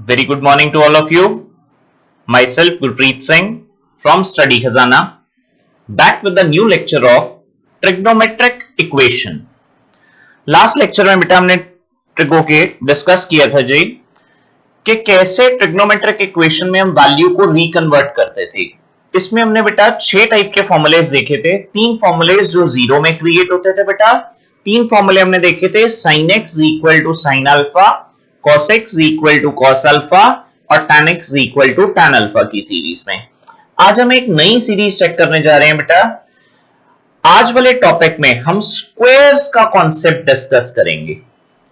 Very good morning to all of you. Myself Gurpreet Singh from Study Khazana, back with the new lecture of trigonometric equation. Last lecture में बेटा हमने trigo के discuss किया था जी कि कैसे trigonometric equation में हम वैल्यू को रिकन्वर्ट करते थे। इसमें हमने बेटा 6 टाइप के फॉर्मूलेज देखे थे। 3 फॉर्मूलेज जो जीरो में क्रिएट होते थे बेटा, 3 फॉर्मूले हमने देखे थे, sin x equal to sine alpha, cos x equal to cos alpha और tan x equal to tan alpha की सीरीज में। आज हम एक नई सीरीज चेक करने जा रहे हैं बेटा। आज वाले टॉपिक में हम स्क्वायर्स का कॉन्सेप्ट डिस्कस करेंगे।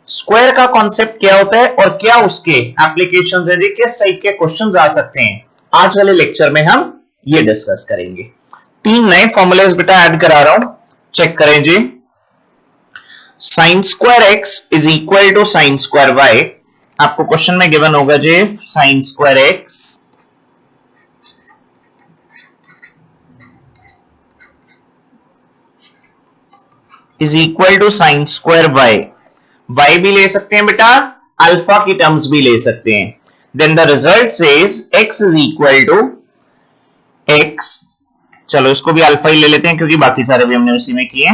स्क्वायर का कॉन्सेप्ट क्या होता है और क्या उसके एप्लीकेशंस हैं, किस टाइप के क्वेश्चंस आ सकते हैं, आज वाले लेक्चर में हम ये डिस्कस करेंगे। 3 नए फॉर्मूलेज बेटा ऐड करा रहा हूं, चेक करें जी। Sine square x is equal to sine square y, आपको क्वेश्चन में गिवन होगा जी sine square x is equal to sine square y. Y भी ले सकते हैं बेटा, अल्फा की टर्म्स भी ले सकते हैं। Then the result says x is equal to x, चलो इसको भी अल्फा ही ले लेते हैं क्योंकि बाकी सारे भी हमने उसी में किए।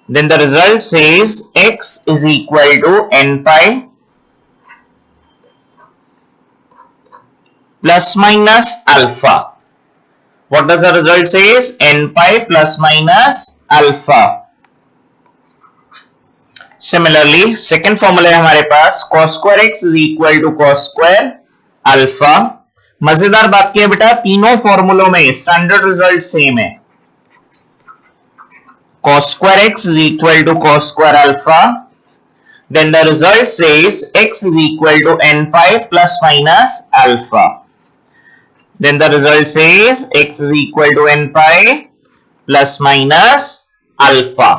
Then the result says x is equal to n pi plus minus alpha. What does the result says? n pi plus minus alpha. Similarly second formula है हमारे पास cos square x is equal to cos square alpha. मजेदार बात क्या है बेटा, तीनों फॉर्मूलों में स्टैंडर्ड रिजल्ट सेम है। cos square x is equal to cos square alpha. Then the result says x is equal to n pi plus minus alpha. Then the result says x is equal to n pi plus minus alpha.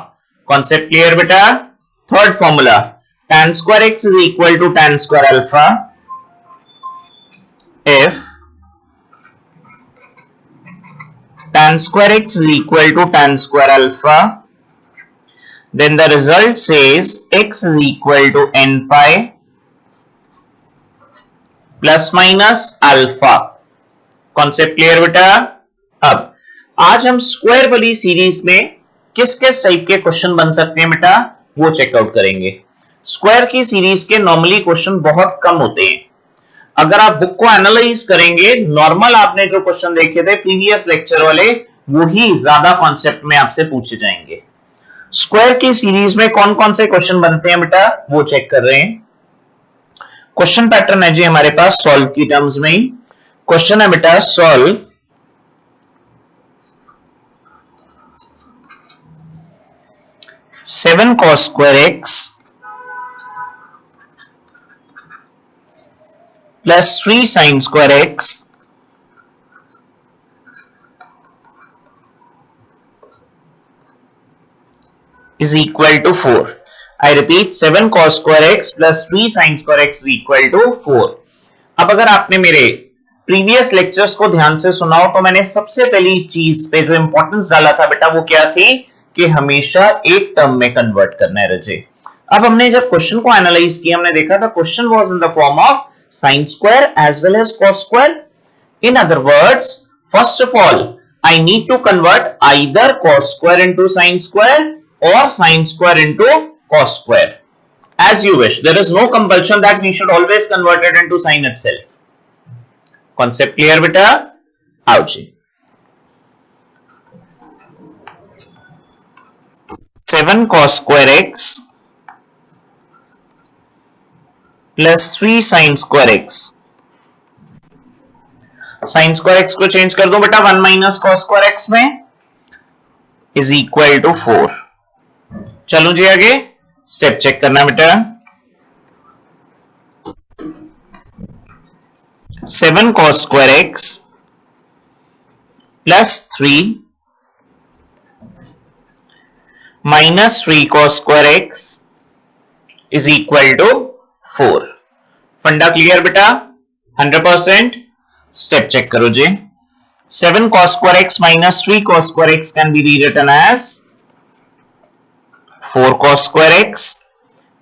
Concept clear बेटा। Third formula tan square x is equal to tan square alpha if tan square x is equal to tan square alpha, then the result says x is equal to n pi plus minus alpha। Concept clear बेटा। अब आज हम square वाली series में किस किस type के question बन सकते हैं बेटा, वो चेकआउट करेंगे। स्क्वायर की सीरीज के नॉर्मली क्वेश्चन बहुत कम होते हैं। अगर आप बुक को एनालाइज करेंगे, नॉर्मल आपने जो क्वेश्चन देखे थे प्रीवियस लेक्चर वाले, वही ज्यादा कॉन्सेप्ट में आपसे पूछे जाएंगे। स्क्वायर की सीरीज में कौन कौन से क्वेश्चन बनते हैं बेटा, वो चेक कर रहे हैं। क्वेश्चन पैटर्न है जी हमारे पास सॉल्व की टर्म्स में। क्वेश्चन है बेटा solve 7 cos square x plus 3 sin square x is equal to 4. I repeat 7 cos square x plus 3 sin square x is equal to 4. अब अगर आपने मेरे प्रीवियस लेक्चर्स को ध्यान से सुना हो तो मैंने सबसे पहली चीज पे जो इंपॉर्टेंस डाला था बेटा वो क्या थी कि हमेशा एक टर्म में कन्वर्ट करना है रजे। अब हमने जब क्वेश्चन को एनालाइज किया, हमने देखा था question was in the form of sin square as well as cos square. In other words, first of all, I need to convert either cos square into sin square or sin square into cos square. As you wish. There is no compulsion that we should always convert it into sin itself. Concept clear beta? Out. 7 cos square x plus 3 sin square x। sin square x को change कर दो बेटा 1 minus cos square x में, is equal to 4। चलो जी आगे step check करना बेटा। 7 cos square x plus 3 minus 3 cos square x is equal to 4। Funda clear बेटा 100%। स्टेप चेक करो जी। 7 cos square x minus 3 cos square x can be rewritten as 4 cos square x।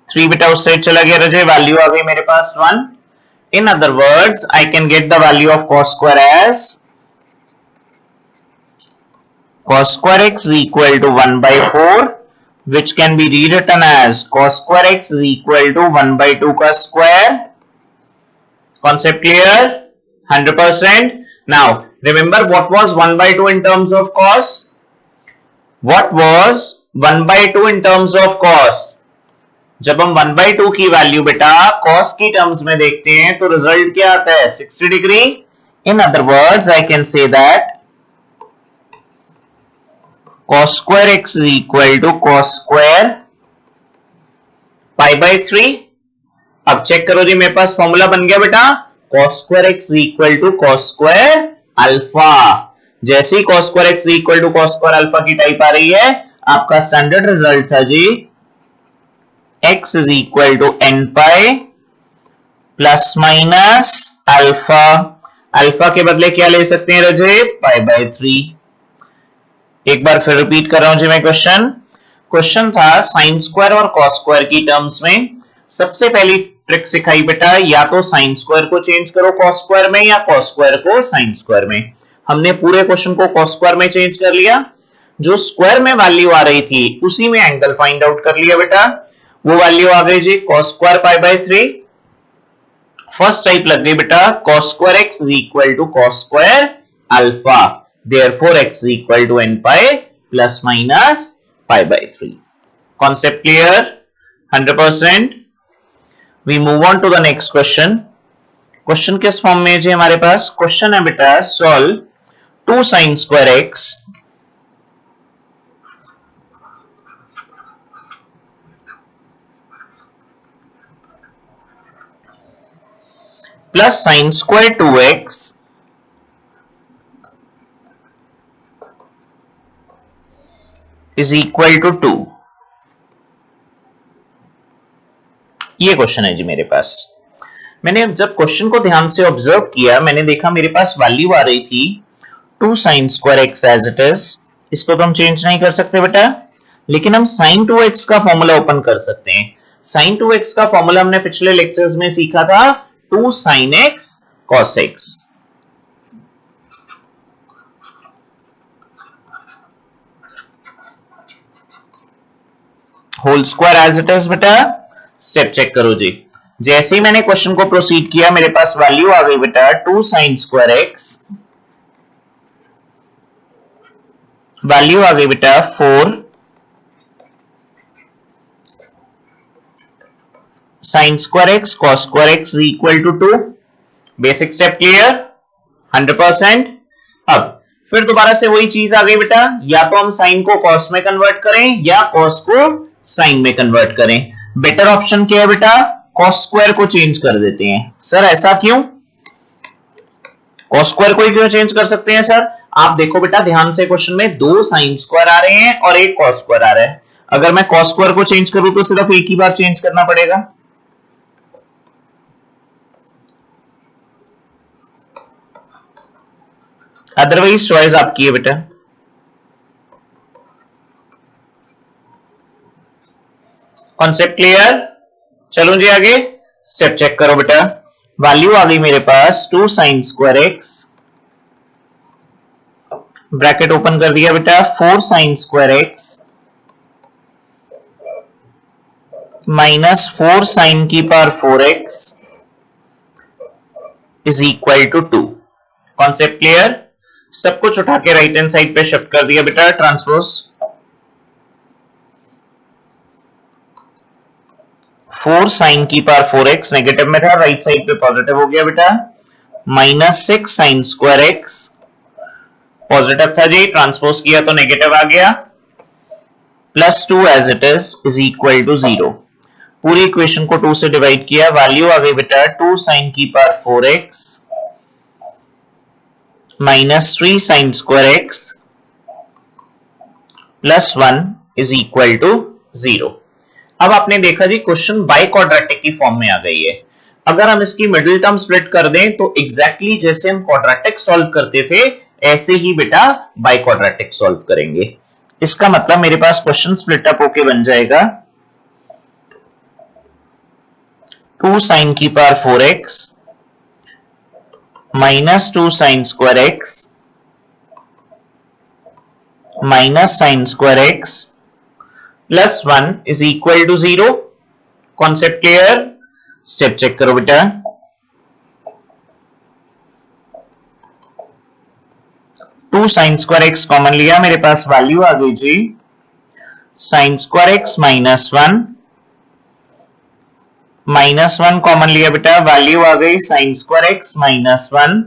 3 बेटा उस side चला गया रजे, value आ गई मेरे पास 1 In other words, I can get the value of cos square as cos square x is equal to 1 by 4, which can be rewritten as cos square x is equal to 1 by 2 cos square. Concept clear? 100%. Now, remember what was 1 by 2 in terms of cos? What was 1 by 2 in terms of cos? जब हम 1 by 2 की value बेटा cos की terms में देखते हैं तो result क्या आता है? 60 degree. In other words, I can say that cos square x is equal to cos square pi by 3. अब चेक करो जी, मेरे पास फॉर्मूला बन गया बेटा cos square x is equal to cos square alpha. जैसे ही cos square x is equal to cos square alpha की type आ रही है, आपका स्टैंडर्ड रिजल्ट था जी x is equal to n pi plus minus alpha. Alpha के बदले क्या ले सकते हैं रजे? पाई बाय 3. एक बार फिर रिपीट कर रहा हूं जी मैं क्वेश्चन था साइन स्क्वायर और कॉस स्क्वायर की टर्म्स में. सबसे पहली ट्रिक सिखाई बेटा, या तो साइन स्क्वायर को चेंज करो कॉस स्क्वायर में या कॉस स्क्वायर को साइन स्क्वायर में. हमने पूरे क्वेश्चन को कॉस स्क्वायर में चेंज कर लिया. जो स्क्वायर में वैल्यू आ रही थी उसी में एंगल फाइंड आउट कर लिया बेटा. वो वैल्यू आ गई जी cos square pi by 3. First type लग गई बेटा cos square x is equal to cos square alpha. Therefore x is equal to n pi plus minus pi by 3. Concept clear? 100%. We move on to the next question. Question किस form में जी हमारे पास? Question है बेटा solve 2 sin square x plus sin square 2x is equal to 2. ये question है जी मेरे पास. मैंने जब क्वेश्चन को ध्यान से ऑब्जर्व किया, मैंने देखा मेरे पास वैल्यू आ रही थी 2 sin square x as it is. इसको तो हम चेंज नहीं कर सकते बेटा, लेकिन हम sin 2x का फॉर्मूला ओपन कर सकते हैं. sin 2x का फॉर्मूला हमने पिछले लेक्चर्स में सीखा था 2 sin x cos x. Whole square as it is बेटा. स्टेप चेक करो जी. जैसे ही मैंने क्वेश्चन को प्रोसीड किया, मेरे पास वैल्यू आ गई बेटा 2 sin square x, वैल्यू आ गई बेटा 4 sin square x cos square x is equal to 2. Basic step clear? 100%. अब फिर दोबारा से वही चीज आ गई बेटा, या तो हम साइन को कॉस में कन्वर्ट करें या कॉस को साइन में कन्वर्ट करें. बेटर ऑप्शन क्या है बेटा? कॉस स्क्वायर को चेंज कर देते हैं. सर ऐसा क्यों? कॉस स्क्वायर को ही क्यों चेंज कर सकते हैं सर? आप देखो बेटा ध्यान से, क्वेश्चन में 2 साइन स्क्वायर आ रहे हैं और एक कॉस स्क्वायर आ रहा है. अगर मैं कॉस स्क्वायर को चेंज करूं तो सिर्फ एक ही बार चेंज करना पड़ेगा. अदरवाइज चॉइस आपकी है बेटा. Concept clear? चलो जी आगे स्टेप चेक करो बेटा. वैल्यू आ गई मेरे पास 2 sin square x, bracket open कर दिया बेटा 4 sin square x minus 4 sin की power 4x is equal to 2. Concept clear? सब कुछ उठा के राइट हैंड साइड पे शिफ्ट कर दिया बेटा. ट्रांसपोज 4 sin की पावर 4x नेगेटिव में था, राइट साइड पे पॉजिटिव हो गया बेटा. Minus 6 sin square x positive था जी, ट्रांसपोज किया तो नेगेटिव आ गया. Plus 2 as it is equal to 0. पूरी इक्वेशन को 2 से डिवाइड किया, वैल्यू आ गई बेटा 2 sin की power 4x minus 3 sin square x plus 1 is equal to 0. अब आपने देखा जी क्वेश्चन बाई क्वाड्रेटिक की फॉर्म में आ गई है. अगर हम इसकी मिडिल टर्म स्प्लिट कर दें तो एग्जैक्टली जैसे हम क्वाड्रेटिक सॉल्व करते थे ऐसे ही बेटा बाई क्वाड्रेटिक सॉल्व करेंगे. इसका मतलब मेरे पास क्वेश्चन स्प्लिट अप होके बन जाएगा 2 sin की power 4x minus 2 sine square x minus sine square x plus 1 is equal to 0। Concept clear? Step check करो बेटा। 2 साइन स्क्वायर एक्स कॉमन लिया, मेरे पास वैल्यू आ गई जी sine square x minus one common लिया बेटा, वैल्यू आ गई sine square x -1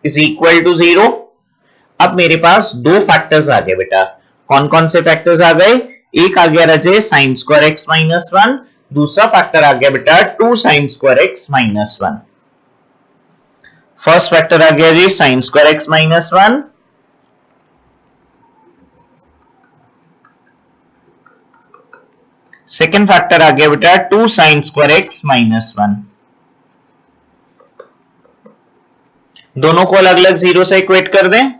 is equal to 0। अब मेरे पास दो फैक्टर्स आ गए बेटा। कौन कौन से फैक्टर्स आ गए? एक आ गया रजे साइन स्क्वायर एक्स -1, दूसरा फैक्टर आ गया बेटा 2 sine square x -1। First factor आ गया जी sine square x -1, second factor आ गया बेटा 2 साइन स्क्वायर एक्स -1। दोनों को अलग अलग जीरो से इक्वेट कर दें।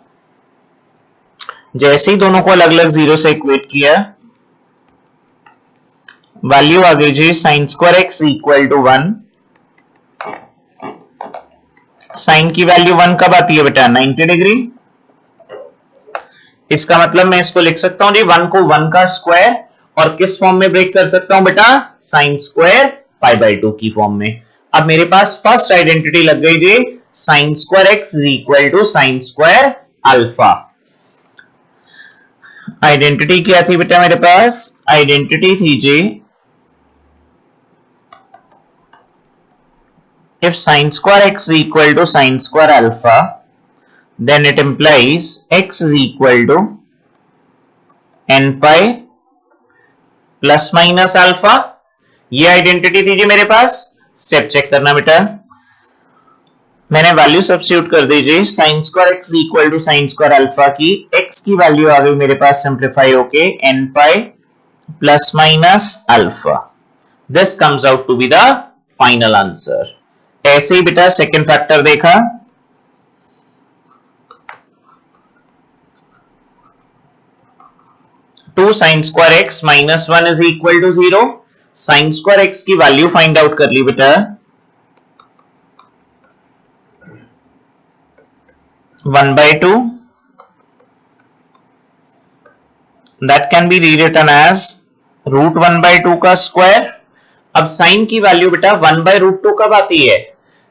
जैसे ही दोनों को अलग अलग जीरो से इक्वेट किया, वैल्यू आ गई जी sine square x equal to 1। Sine की वैल्यू 1 कब आती है बेटा? 90 डिग्री। इसका मतलब मैं इसको लिख सकता हूं जी 1 को 1 का स्क्वायर और किस फॉर्म में ब्रेक कर सकता हूं बेटा? साइन स्क्वायर π/2 की फॉर्म में। अब मेरे पास फर्स्ट आइडेंटिटी लग गई जी sine square x is equal to sine square alpha. Identity क्या थी बेटा मेरे पास? आइडेंटिटी थी जी if sine square x is equal to sine square alpha then it implies x is equal to n pi plus minus alpha. ये identity थी जी मेरे पास। स्टेप चेक करना बेटा। मैंने वैल्यू सब्स्टिट्यूट कर दीजिए sine square x equal to sine square alpha की। एक्स की वैल्यू आ गई मेरे पास सिंप्लीफाई होके n pi plus minus alpha. This comes out to be the final answer. ऐसे ही बेटा सेकेंड फैक्टर देखा, 2 sine square x -1 is equal to 0। Sine square x की वैल्यू फाइंड आउट कर ली बेटा, 1/2 that can be rewritten as √1/2 का square. अब साइन की वैल्यू बेटा 1/√2 कब आती है?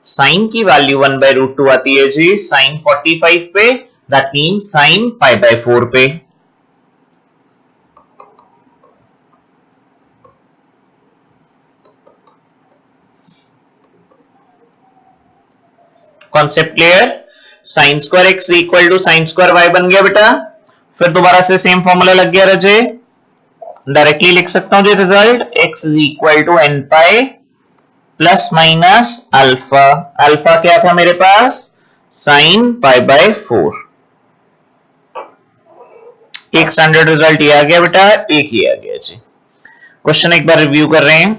साइन की वैल्यू 1/√2 आती है जी साइन 45 पे, दैट मीन साइन π/4 पे। Concept clear? Sine square x equal to sine square Y बन गया बेटा। फिर दोबारा से सेम फॉर्मूला लग गया रजे, डायरेक्टली लिख सकता हूं जी result x is equal to n pi plus minus alpha. Alpha क्या था मेरे पास? साइन π/4। एक स्टैंडर्ड रिजल्ट ये आ गया बेटा, एक ही आ गया जी। क्वेश्चन एक बार रिव्यू कर रहे हैं।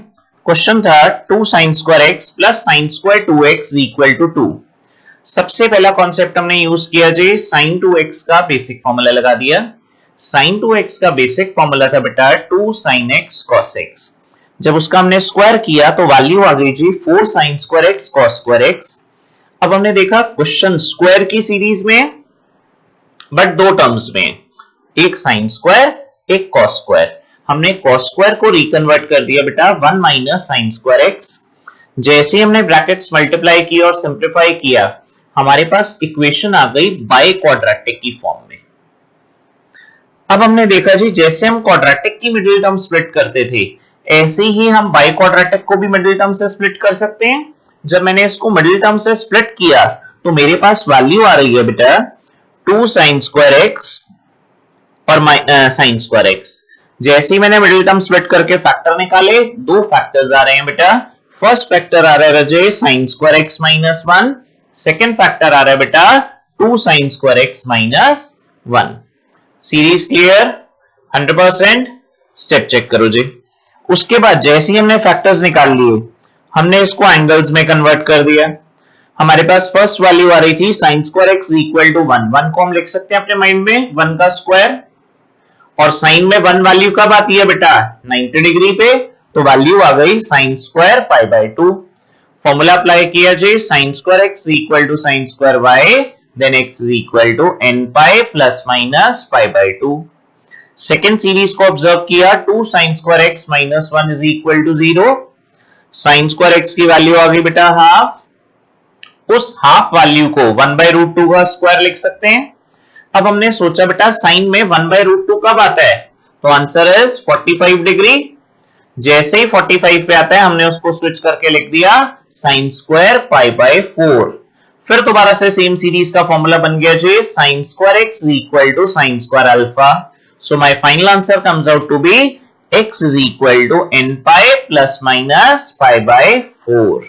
क्वेश्चन था 2 sine square x plus sine square 2x equal to 2। सबसे पहला कॉन्सेप्ट हमने यूज किया जी साइन 2x का बेसिक फॉर्मूला लगा दिया। साइन 2x का बेसिक फॉर्मूला था बेटा 2 साइन x cos x। जब उसका हमने स्क्वायर किया तो वैल्यू आ गई जी 4 sign square x cos square x। अब हमने देखा क्वेश्चन स्क्वायर की सीरीज में बट दो टर्म्स में, एक साइन स्क्वायर एक cos स्क्वायर। हमने cos स्क्वायर को रिकन्वर्ट कर दिया बेटा 1 माइनस साइन स्क्वायर x। जैसे ही हमने ब्रैकेट्स मल्टीप्लाई किया और सिंप्लीफाई किया, हमारे पास इक्वेशन आ गई बाई क्वाड्रेटिक की फॉर्म में। अब हमने देखा जी जैसे हम क्वाड्रेटिक की मिडिल टर्म स्प्लिट करते थे, ऐसे ही हम बाई क्वाड्रेटिक को भी मिडिल टर्म से स्प्लिट कर सकते हैं। जब मैंने इसको मिडिल टर्म से स्प्लिट किया तो मेरे पास वैल्यू आ रही है बेटा 2 साइन स्क्वायर एक्स और साइन स्क्वायर एक्स। जैसे ही मैंने मिडिल टर्म स्प्लिट करके फैक्टर निकाले, दो फैक्टर्स आ रहे हैं बेटा। फर्स्ट फैक्टर आ रहा है रजे sine square x -1, second factor आ रहा है बेटा 2 sine square x -1। Series clear? 100%। Step check करो जी। उसके बाद जैसे ही हमने फैक्टर्स निकाल लिए, हमने इसको एंगल्स में कन्वर्ट कर दिया। हमारे पास फर्स्ट वैल्यू आ रही थी sine square x equal to 1। 1 को हम लिख सकते हैं अपने माइंड में 1 का स्क्वायर, और साइन में 1 वैल्यू कब आती है बेटा? 90 डिग्री पे, तो वैल्यू आ गई साइन स्क्वायर π/2। फॉर्मूला अप्लाई किया जी, sine square x equal to sine square y, then x is equal to n pi plus minus pi by 2। Second series को ऑब्जर्व किया, 2 sine square x minus 1 is equal to 0। Sine square x की value आ गई बेटा half, उस half value को 1/√2 का square लिख सकते हैं। अब हमने सोचा बेटा साइन में 1/√2 कब आता है, तो आंसर इज 45 डिग्री। जैसे ही 45 पे आता है हमने उसको स्विच करके लिख दिया साइन स्क्वायर पाई बाई 4। फिर दोबारा से सेम सीरीज का फॉर्मूला बन गया जी, sine square x equal to sine square alpha. So my final answer comes out to be x is equal to n pi plus minus pi by 4।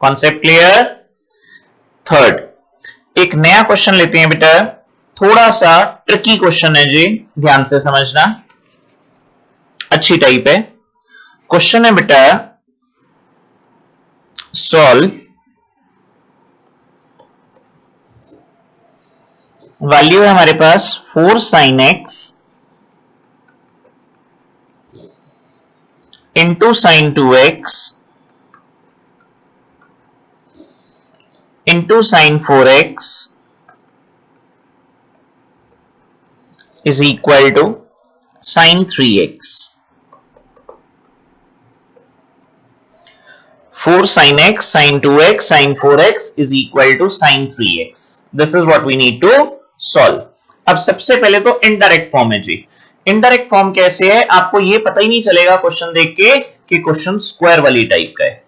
Concept clear. Third, एक नया question लेते हैं बेटा, थोड़ा सा ट्रिकी क्वेश्चन है जी, ध्यान से समझना, अच्छी टाइप है। क्वेश्चन है बेटा, सॉल्व वैल्यू है हमारे पास 4 sin x into sin 2x into sin 4x is equal to sin 3x। 4 sin x, sin 2x, sin 4x is equal to sin 3x। This is what we need to solve। अब सबसे पहले तो indirect form है जी। Indirect form कैसे है, आपको ये पता ही नहीं चलेगा क्वेश्चन देख के कि क्वेश्चन स्क्वायर वाली टाइप का है।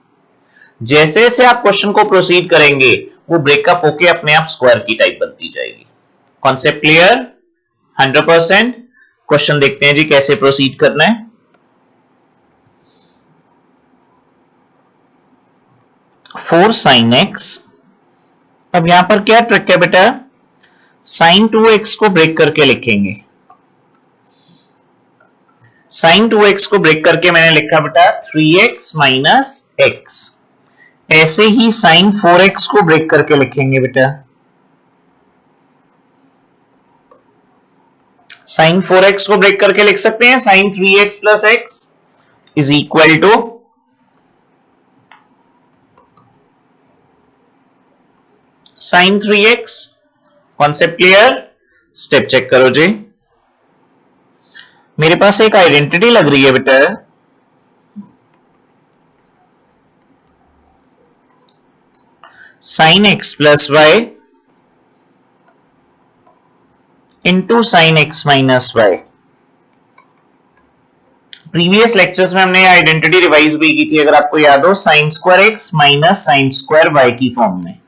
जैसे जैसे आप क्वेश्चन को प्रोसीड करेंगे वो ब्रेकअप होके अपने आप स्क्वायर की टाइप बनती जाएगी। Concept clear 100%। क्वेश्चन देखते हैं जी कैसे प्रोसीड करना है। फोर साइन एक्स, अब यहां पर क्या ट्रिक है बेटा, साइन 2x को ब्रेक करके लिखेंगे। साइन 2x को ब्रेक करके मैंने लिखा बेटा 3x माइनस एक्स। ऐसे ही साइन 4x को ब्रेक करके लिखेंगे बेटा, साइन 4x को ब्रेक करके लिख सकते हैं sine 3x plus x is equal to sine 3x। Concept clear. Step check करो जी, मेरे पास एक आइडेंटिटी लग रही है बेटा, sine x plus y into sine x minus y. Previous lectures में हमने आइडेंटिटी रिवाइज भी की थी, अगर आपको याद हो, sine square x minus sine square y की फॉर्म में।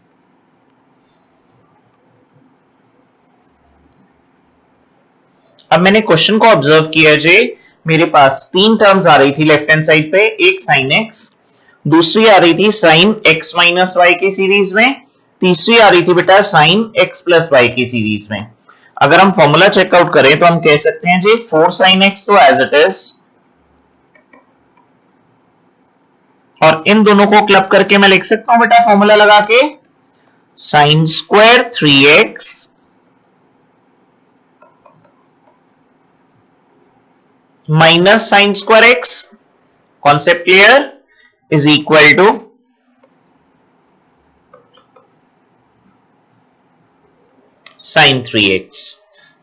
अब मैंने क्वेश्चन को ऑब्जर्व किया जी, मेरे पास 3 टर्म्स आ रही थी लेफ्ट हैंड साइड पे, एक साइन एक्स, दूसरी आ रही थी साइन एक्स माइनस वाई की सीरीज में, तीसरी आ रही थी बेटा साइन एक्स प्लस वाई की सीरीज में। अगर हम फॉर्मूला चेकआउट करें तो हम कह सकते हैं जी 4 sin x तो एज इट इज, और इन दोनों को क्लब करके मैं लिख सकता हूं बेटा फॉर्मूला लगा के sine square 3x minus sine square x, concept clear, is equal to sine 3x।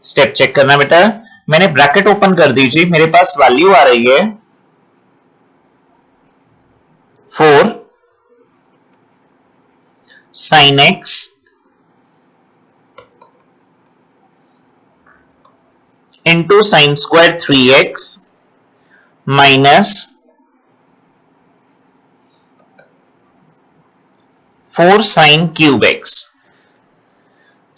Step check करना बेटा, मैंने ब्रैकेट ओपन कर दीजिए, मेरे पास वैल्यू आ रही है 4 sin x into sine square 3x minus 4 sin cube x।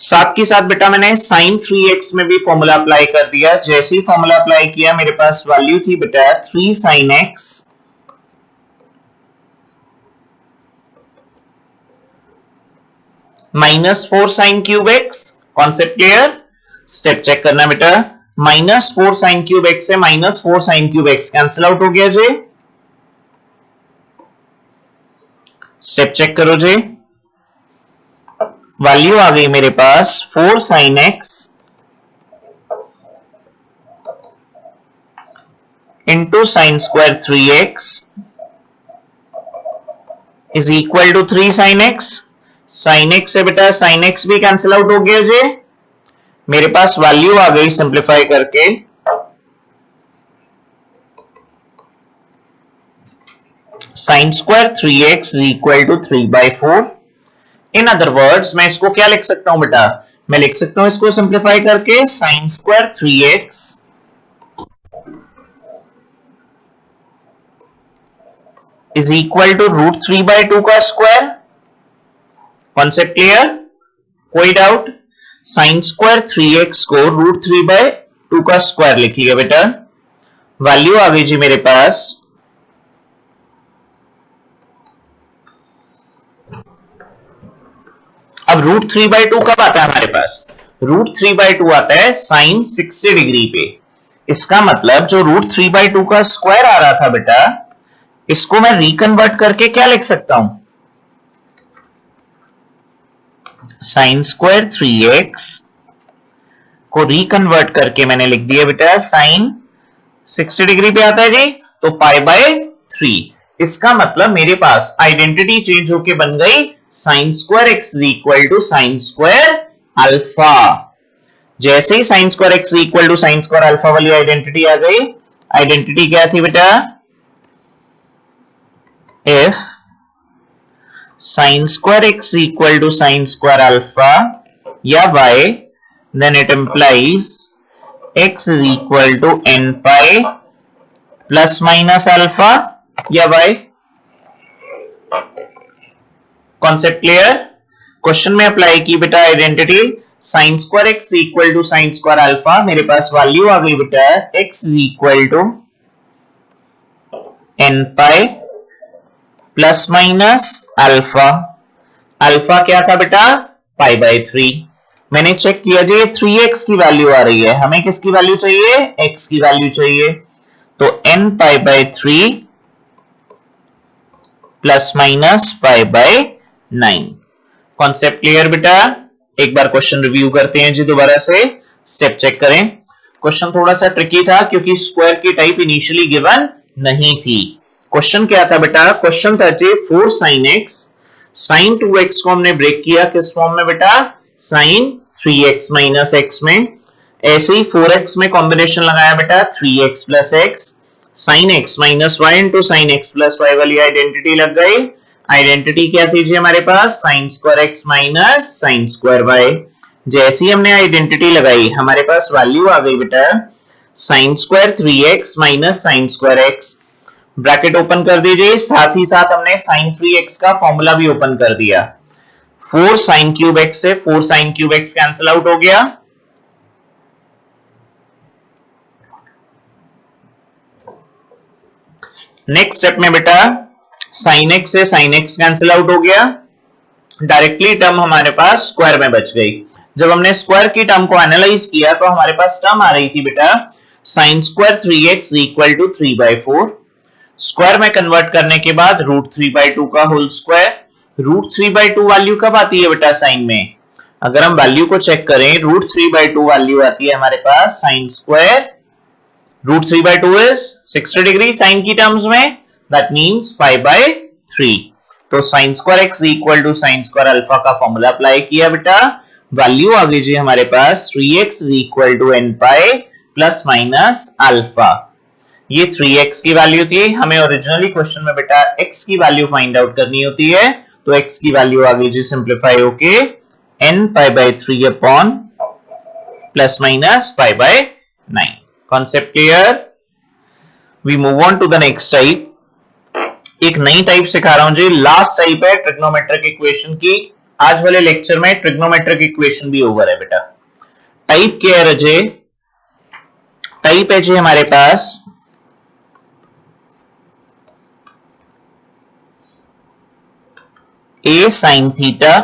साथ के साथ बेटा मैंने साइन 3x में भी फॉर्मूला अप्लाई कर दिया। जैसे ही फॉर्मूला अप्लाई किया मेरे पास वैल्यू थी बेटा 3 sin x minus 4 sin cube x। Concept clear. Step check करना बेटा, माइनस 4 sin क्यूब x से minus 4 sin cube x cancel out हो गया जी। स्टेप चेक करो जी, वैल्यू आ गई मेरे पास 4 sin x into sine square 3x is equal to 3 sine x. Sine x से बेटा साइन एक्स भी कैंसिल आउट हो गया जी, मेरे पास वैल्यू आ गई सिंप्लीफाई करके sine square 3x is equal to 3/4। In other words मैं इसको क्या लिख सकता हूं बेटा, मैं लिख सकता हूं इसको सिंप्लीफाई करके sine square 3x is equal to √3/2 का स्क्वायर। कॉन्सेप्ट क्लियर, कोई डाउट? साइन स्क्वायर 3x को √3/2 का स्क्वायर लिख लिया बेटा, वैल्यू आ गई जी मेरे पास अब √3/2 कब आता है हमारे पास, √3/2 आता है साइन 60 डिग्री पे। इसका मतलब जो √3/2 का स्क्वायर आ रहा था बेटा, इसको मैं रिकन्वर्ट करके क्या लिख सकता हूं, साइन स्क्वायर 3x को रिकन्वर्ट करके मैंने लिख दिया बेटा साइन 60 डिग्री पे आता है जी, तो π/3। इसका मतलब मेरे पास आइडेंटिटी चेंज होके बन गई sine square x is equal to sine square alpha. जैसे ही sine square x is equal to sine square alpha वाली आइडेंटिटी आ गई, आइडेंटिटी क्या थी बेटा, if sine square x equal to sine square alpha या y, then it implies x is equal to n pi plus minus alpha या y। Concept clear? Question में apply की बेटा identity sine square x equal to sine square alpha, मेरे पास value आ गई बेटा x is equal to n pi plus minus alpha. Alpha क्या था बेटा, π/3। मैंने चेक किया जी 3x की वैल्यू आ रही है, हमें किसकी वैल्यू चाहिए, x की वैल्यू चाहिए, तो n π/3 plus minus π/9। Concept clear बेटा? एक बार क्वेश्चन रिव्यू करते हैं जी दोबारा से, स्टेप चेक करें। क्वेश्चन थोड़ा सा ट्रिकी था क्योंकि स्क्वायर की टाइप इनिशियली गिवन नहीं थी। क्वेश्चन क्या था बेटा, क्वेश्चन था जी 4 sin x, sin 2x को हमने ब्रेक किया किस फॉर्म में बेटा, sin 3x माइनस x में। ऐसे ही 4x में कॉम्बिनेशन लगाया बेटा 3x plus x, sin x minus y into sin x plus y वाली आइडेंटिटी लग गई। आइडेंटिटी क्या थी जी हमारे पास, sin square x minus sin square y। जैसी हमने आइडेंटिटी लगाई हमारे पास वैल्यू आ गई बेटा sin square 3x minus sin square x। Bracket open कर दीजिए, साथ ही साथ हमने sin 3x का फॉर्मूला भी ओपन कर दिया। 4 sin क्यूब x से 4 sin cube x cancel out हो गया। नेक्स्ट स्टेप में बेटा sin x से sin x कैंसिल आउट हो गया, डायरेक्टली टर्म हमारे पास स्क्वायर में बच गई। जब हमने स्क्वायर की टर्म को एनालाइज किया तो हमारे पास टर्म आ रही थी बेटा sin square 3x equal to 3/4। Square में कन्वर्ट करने के बाद √3/2 का होल स्क्वायर। √3/2 वैल्यू कब आती है बेटा साइन में, अगर हम वैल्यू को चेक करें √3/2 वैल्यू आती है हमारे पास sine square, √3/2 is 60 degree sine की टर्म्स में, दैट मींस π/3। तो sine square x equal to sine square alpha का फॉर्मूला अप्लाई किया बेटा, वैल्यू आ गई जी हमारे पास 3x equal to n pi plus minus alpha. ये 3x की वैल्यू थी, हमें ओरिजिनली क्वेश्चन में बेटा x की वैल्यू फाइंड आउट करनी होती है, तो x की वैल्यू आ गई जी सिंप्लीफाई होके n π/3 upon plus minus π/9। Concept clear? We move on to the next type. एक नई टाइप सिखा रहा हूं जी, लास्ट टाइप है ट्रिग्नोमेट्रिक इक्वेशन की। आज वाले लेक्चर में ट्रिग्नोमेट्रिक इक्वेशन भी ओवर है बेटा। टाइप क्या है रजे, टाइप है जी हमारे पास a sin theta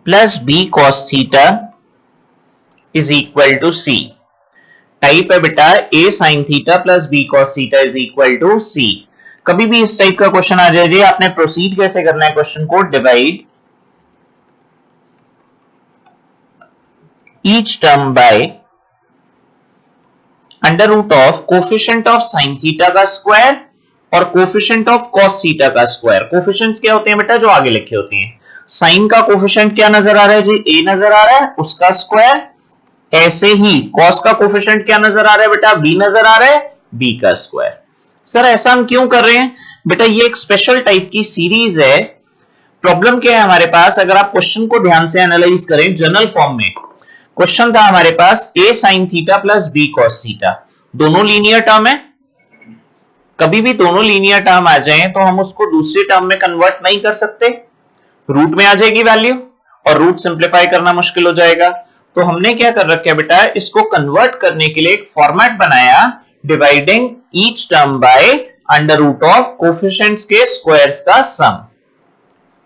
plus b cos theta is equal to c। Type है बेटा a sin theta plus b cos theta is equal to c। कभी भी इस टाइप का क्वेश्चन आ जाए, आपने प्रोसीड कैसे करना है, क्वेश्चन को divide each term by under root of coefficient of sin theta का स्क्वायर और कोफिशिएंट ऑफ cos थीटा का स्क्वायर। कोफिशिएंट्स क्या होते हैं बेटा, जो आगे लिखे होते हैं। साइन का कोफिशिएंट क्या नजर आ रहा है जी, a नजर आ रहा है, उसका स्क्वायर। ऐसे ही cos का कोफिशिएंट क्या नजर आ रहा है बेटा, b नजर आ रहा है, b का स्क्वायर। सर ऐसा हम क्यों कर रहे हैं बेटा, ये एक स्पेशल टाइप की सीरीज है। प्रॉब्लम क्या है हमारे पास, अगर आप क्वेश्चन को ध्यान से एनालाइज करें, जनरल फॉर्म में क्वेश्चन था हमारे पास a sin theta plus b cos theta, दोनों लीनियर टर्म है। कभी भी दोनों लीनियर टर्म आ जाएं तो हम उसको दूसरे टर्म में कन्वर्ट नहीं कर सकते, रूट में आ जाएगी वैल्यू और रूट सिंप्लीफाई करना मुश्किल हो जाएगा। तो हमने क्या कर रखा है बेटा, इसको कन्वर्ट करने के लिए एक फॉर्मेट बनाया, dividing each term by under root of coefficients के स्क्वायर्स का सम।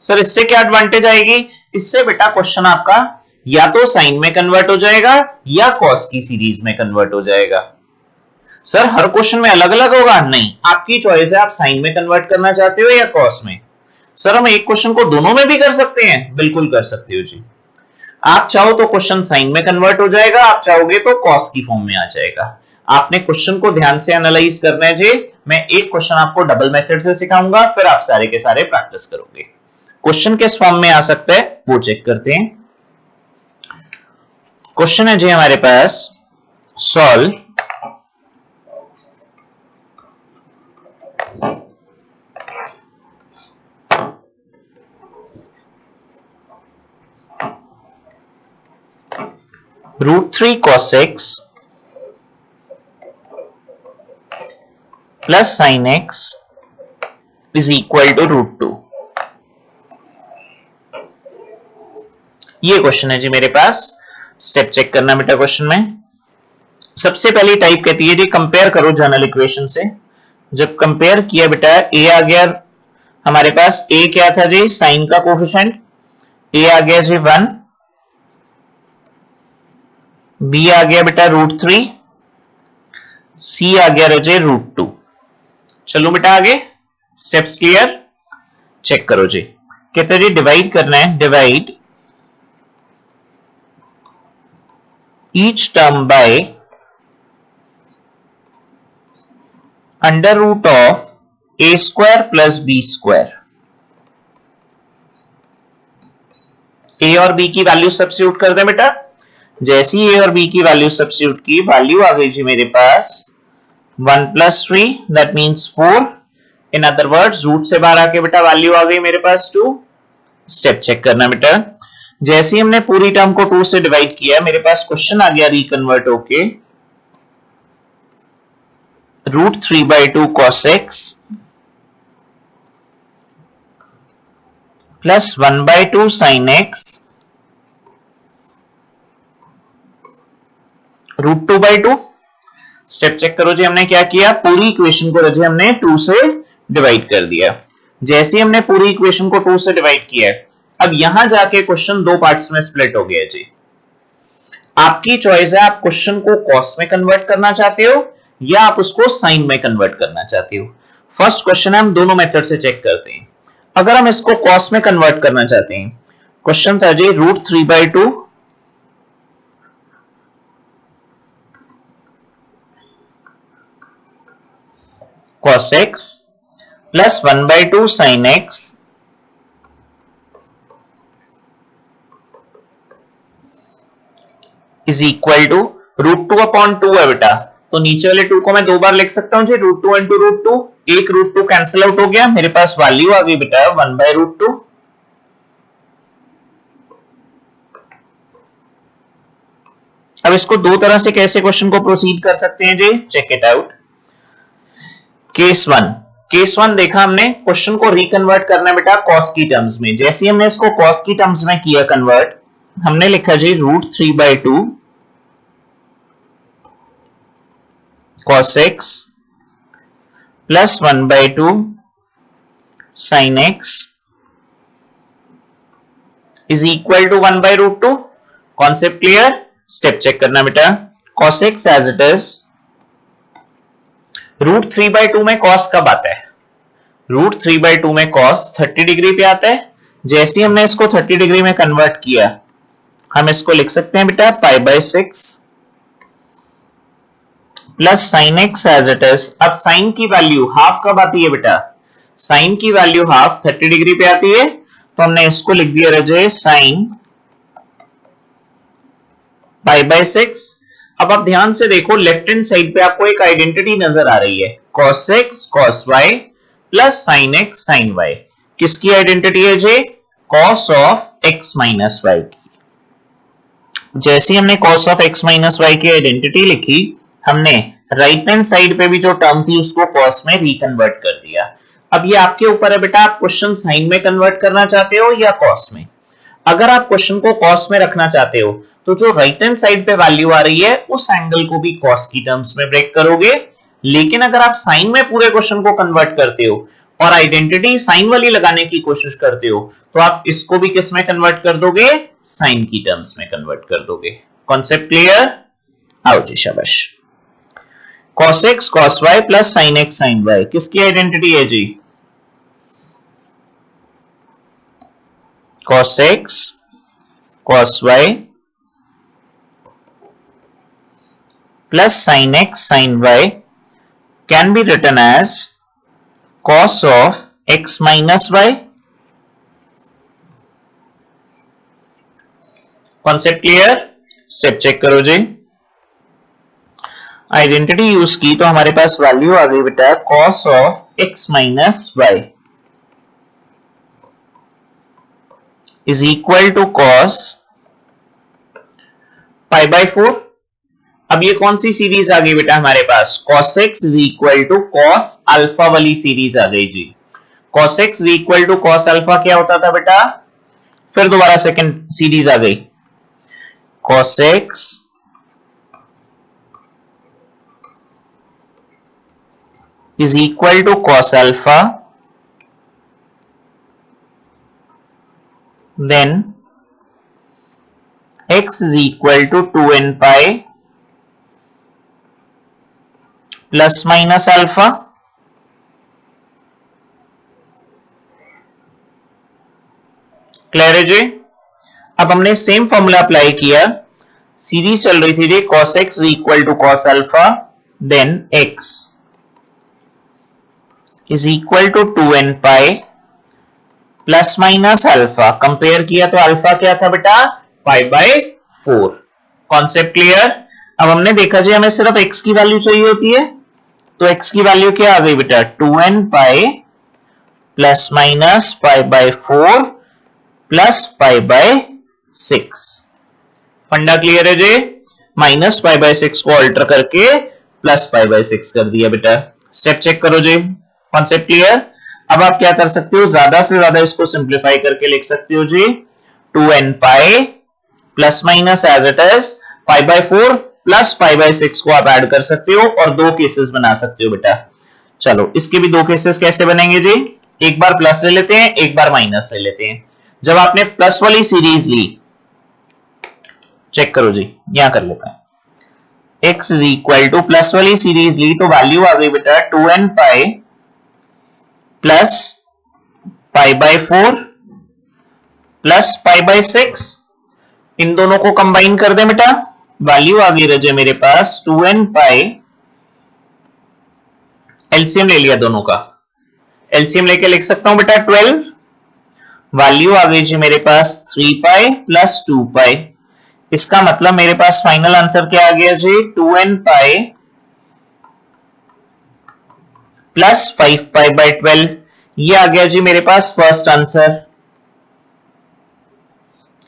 सर इससे क्या एडवांटेज आएगी, इससे बेटा क्वेश्चन आपका या तो साइन में कन्वर्ट हो जाएगा या कॉस की सीरीज में कन्वर्ट हो जाएगा। सर हर क्वेश्चन में अलग अलग होगा, नहीं, आपकी चॉइस है, आप साइन में कन्वर्ट करना चाहते हो या कॉस में। सर हम एक क्वेश्चन को दोनों में भी कर सकते हैं, बिल्कुल कर सकते हो जी। आप चाहो तो क्वेश्चन साइन में कन्वर्ट हो जाएगा, आप चाहोगे तो कॉस की फॉर्म में आ जाएगा। आपने क्वेश्चन को ध्यान से एनालाइज करना है जी। मैं एक क्वेश्चन आपको डबल मेथड से सिखाऊंगा, फिर आप सारे के सारे प्रैक्टिस करोगे। क्वेश्चन किस फॉर्म में आ सकता है वो चेक करते हैं। क्वेश्चन है जी हमारे पास, solve √3 cos x plus sin x is equal to √2। ये क्वेश्चन है जी मेरे पास। स्टेप चेक करना बेटा क्वेश्चन में। सबसे पहली टाइप कहती है जी कंपेयर करो जनरल इक्वेशन से। जब कंपेयर किया बेटा, a आ गया हमारे पास, a क्या था जी, साइन का कोफिशिएंट, a आ गया जी 1, b आ गया बेटा √3, c आ गया रजे √2। चलो बेटा आगे स्टेप्स क्लियर, चेक करो जी। कहते हैं जी डिवाइड करना है, divide each term by under root of a square plus b square। a और b की वैल्यू सब्स्टिट्यूट कर दे बेटा। जैसी a और b की वैल्यू सब्स्टिट्यूट की, वैल्यू आ गई जी मेरे पास 1 + 3 that means 4। In other words root से बाहर आके बेटा वैल्यू आ गई मेरे पास 2। स्टेप चेक करना बेटा। जैसे ही हमने पूरी टर्म को 2 से डिवाइड किया, मेरे पास क्वेश्चन आ गया रिकन्वर्ट होके √3/2 cos x plus 1/2 sin x √2/2। Step check करो जी, हमने क्या किया, पूरी इक्वेशन को रजे हमने 2 से डिवाइड कर दिया। जैसे ही हमने पूरी इक्वेशन को 2 से डिवाइड किया, अब यहां जाके क्वेश्चन दो पार्ट्स में स्प्लिट हो गया जी। आपकी चॉइस है, आप क्वेश्चन को कॉस में कन्वर्ट करना चाहते हो या आप उसको साइन में कन्वर्ट करना चाहते हो। फर्स्ट क्वेश्चन है, हम दोनों मेथड से चेक करते हैं। अगर हम इसको कॉस में कन्वर्ट करना चाहते हैं, क्वेश्चन था जी √3/2 cos x plus 1/2 sin x is equal to √2/2 है बेटा। तो नीचे वाले 2 को मैं 2 बार लिख सकता हूं जी, √2 × √2। एक √2 कैंसिल आउट हो गया, मेरे पास वैल्यू आ गई बेटा 1/√2। अब इसको दो तरह से कैसे क्वेश्चन को प्रोसीड कर सकते हैं जी, check it out. Case one देखा हमने, क्वेश्चन को रिकन्वर्ट करना है बेटा कॉस की टर्म्स में। जैसे ही हमने इसको कॉस की टर्म्स में किया कन्वर्ट, हमने लिखा जी √3/2 cos x plus 1/2 sin x is equal to 1/√2। Concept clear? Step check करना बेटा। cos x as it is, √3/2 में cos कब आता है, √3/2 में cos 30 डिग्री पे आता है। जैसे ही हमने इसको 30 डिग्री में कन्वर्ट किया, हम इसको लिख सकते हैं बेटा π/6 plus sine x as it is. अब साइन की वैल्यू हाफ कब आती है बेटा? साइन की वैल्यू हाफ 30 डिग्री पे आती है, तो हमने इसको लिख दिया रहे साइन पाई बाय 6। अब आप ध्यान से देखो, लेफ्ट हैंड साइड पे आपको एक आइडेंटिटी नजर आ रही है, cos x cos y plus sin x sin y। किसकी आइडेंटिटी है जी? cos of x minus y की। जैसे हमने cos of x minus y की आइडेंटिटी लिखी, हमने राइट हैंड साइड पे भी जो टर्म थी उसको cos में रिकन्वर्ट कर दिया। अब ये आपके ऊपर है बेटा, आप क्वेश्चन साइन में कन्वर्ट करना चाहते हो या cos में। अगर आप क्वेश्चन को cos में रखना चाहते हो तो जो राइट हैंड साइड पे वैल्यू आ रही है उस एंगल को भी cos की टर्म्स में ब्रेक करोगे। लेकिन अगर आप साइन में पूरे क्वेश्चन को कन्वर्ट करते हो और आइडेंटिटी साइन वाली लगाने की कोशिश करते हो, तो आप इसको भी किस में कन्वर्ट कर दोगे? साइन की टर्म्स में कन्वर्ट कर दोगे। Concept clear? आओ जी, शाबाश। cos x cos y plus sin x sin y किसकी आइडेंटिटी है जी? cos x cos y plus sin x sin y can be written as cos of x minus y। Concept clear? Step check करो जी। Identity use की तो हमारे पास value आ गई बेटा cos of x minus y is equal to cos pi by 4। अब ये कौन सी सीरीज आ गई बेटा हमारे पास? cos x is equal to cos alpha वाली सीरीज आ गई जी। cos x is equal to cos alpha क्या होता था बेटा? फिर दोबारा सेकंड सीरीज आ गई, cos x is equal to cos alpha, then x is equal to 2n pi plus minus alpha. Clear है जी? अब हमने सेम फॉर्मूला अप्लाई किया, सीरीज चल रही थी जी cos x equal to cos alpha, then x is equal to 2n pi plus minus alpha. Compare किया तो अल्फा क्या था बेटा? Pi by 4। Concept clear? अब हमने देखा जी हमें सिर्फ x की वैल्यू चाहिए होती है, तो x की वैल्यू क्या आ गई बेटा? 2n pi plus minus pi by 4 plus pi by 6। फंडा क्लियर है जी? माइनस पाई बाय 6 को अल्टर करके प्लस पाई बाय 6 कर दिया बेटा। स्टेप चेक करो जी। Concept clear? अब आप क्या कर सकते हो, ज्यादा से ज्यादा इसको सिंप्लीफाई करके लिख सकते हो जी 2n pi plus minus as it is pi by 4 plus pi by 6 को आप ऐड कर सकते हो और दो केसेस बना सकते हो बेटा। चलो इसके भी दो केसेस कैसे बनेंगे जी? एक बार प्लस ले लेते हैं, एक बार माइनस ले लेते हैं। जब आपने प्लस वाली सीरीज ली, चेक करो जी, यहां कर लेते हैं, x is equal two plus वाली सीरीज ली तो वैल्यू आ गई बेटा 2n pi plus pi by 4 plus pi by 6। इन दोनों को कंबाइन कर दे बेटा, वैल्यू आ गई रजे मेरे पास 2n पाई, एलसीएम ले लिया दोनों का, एलसीएम लेके लिख सकता हूं बेटा 12। वैल्यू आ गई जी मेरे पास 3 पाई प्लस 2 पाई। इसका मतलब मेरे पास फाइनल आंसर क्या आ गया जी? 2n pi plus 5 pi by 12। ये आ गया जी मेरे पास फर्स्ट आंसर।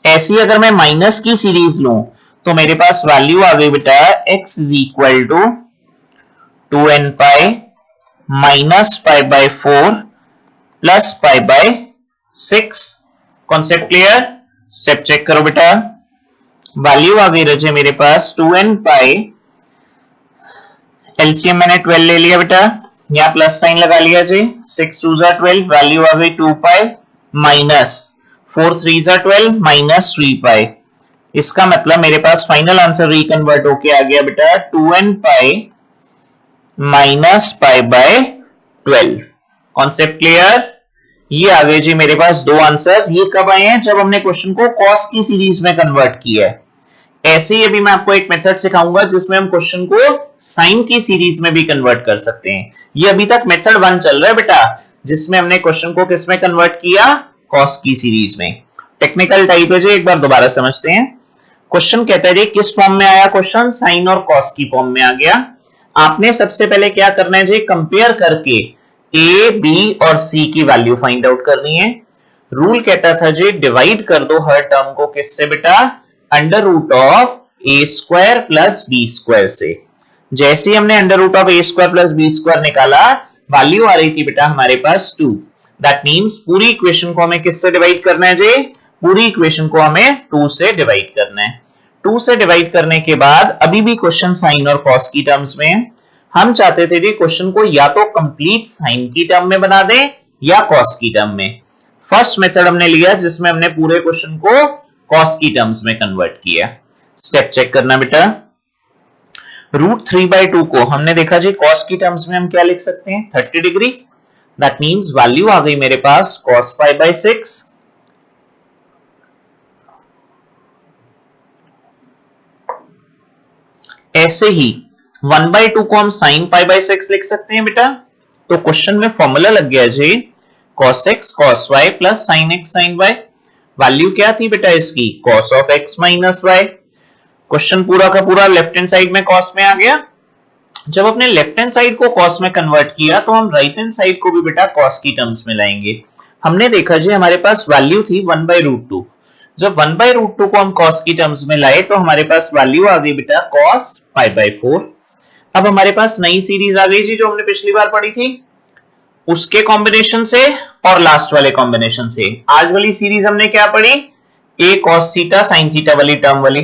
ऐसी अगर मैं माइनस की सीरीज लूं तो मेरे पास वैल्यू आ गई बेटा x is equal to 2n pi minus pi by 4 plus pi by 6। Concept clear? Step check करो बेटा, वैल्यू आ गई रजे मेरे पास 2n पाई, एलसीएम मैंने 12 ले लिया बेटा, यहां प्लस साइन लगा लिया जी, 6 2 12, वैल्यू आ गई 2 पाई माइनस 4 3 12 माइनस 3 पाई। इसका मतलब मेरे पास फाइनल आंसर रिकन्वर्ट होके आ गया बेटा 2n pi minus pi bye 12। Concept clear? ये आ गए जी मेरे पास दो आंसर्स। ये कब आए हैं? जब हमने क्वेश्चन को कॉस की सीरीज में कन्वर्ट किया है। ऐसे ही अभी मैं आपको एक मेथड सिखाऊंगा जिसमें हम क्वेश्चन को साइन की सीरीज में भी कन्वर्ट कर सकते हैं। ये अभी तक मेथड 1 चल रहा है बेटा, जिसमें हमने क्वेश्चन को किस में कन्वर्ट किया, कॉस की सीरीज में। टेक्निकल टाइप है जो, एक बार दोबारा समझते हैं। क्वेश्चन कहता है जी किस फॉर्म में आया क्वेश्चन, साइन और कॉस की फॉर्म में आ गया। आपने सबसे पहले क्या करना है जी, कंपेयर करके ए बी और सी की वैल्यू फाइंड आउट करनी है। रूल कहता था जी डिवाइड कर दो हर टर्म को किससे बेटा, under root of A square plus B square से। जैसे ही हमने under root of A square plus B square निकाला, वैल्यू आ रही थी बेटा हमारे पास 2। दैट मींस पूरी इक्वेशन को हमें किससे डिवाइड करना है जी, पूरी इक्वेशन को हमें 2 से डिवाइड करना है। 2 से डिवाइड करने के बाद अभी भी क्वेश्चन साइन और कॉस की टर्म्स में, हम चाहते थे जी क्वेश्चन को या तो कंप्लीट साइन की टर्म में बना दें या कॉस की टर्म में। फर्स्ट मेथड हमने लिया जिसमें हमने पूरे क्वेश्चन को कॉस की टर्म्स में कन्वर्ट किया। स्टेप चेक करना बेटा। √3/2 को हमने देखा जी कॉस की टर्म्स में हम क्या लिख सकते हैं, 30 डिग्री। दैट मींस वैल्यू आ गई मेरे पास cos π/6। ऐसे ही 1/2 को हम sin π/6 लिख सकते हैं बेटा। तो क्वेश्चन में फॉर्मूला लग गया जी cos x cos y plus sin x sin y। Value क्या थी बेटा इसकी, cos of x minus y। Question पूरा का पूरा लेफ्ट हैंड साइड में cos में आ गया। जब अपने लेफ्ट हैंड साइड को cos में कन्वर्ट किया तो हम राइट हैंड साइड को भी बेटा cos की टर्म्स में लाएंगे। हमने देखा जी हमारे पास वैल्यू थी 1/√2। जब 1/√2 को हम cos की टर्म्स में लाए तो हमारे पास वैल्यू आ गई बेटा cos π/4। अब हमारे पास नई सीरीज आ गई जी जो हमने पिछली बार पढ़ी थी, उसके कॉम्बिनेशन से और लास्ट वाले कॉम्बिनेशन से। आज वाली सीरीज हमने क्या पढ़ी, a cos theta sin theta वाली टर्म वाली।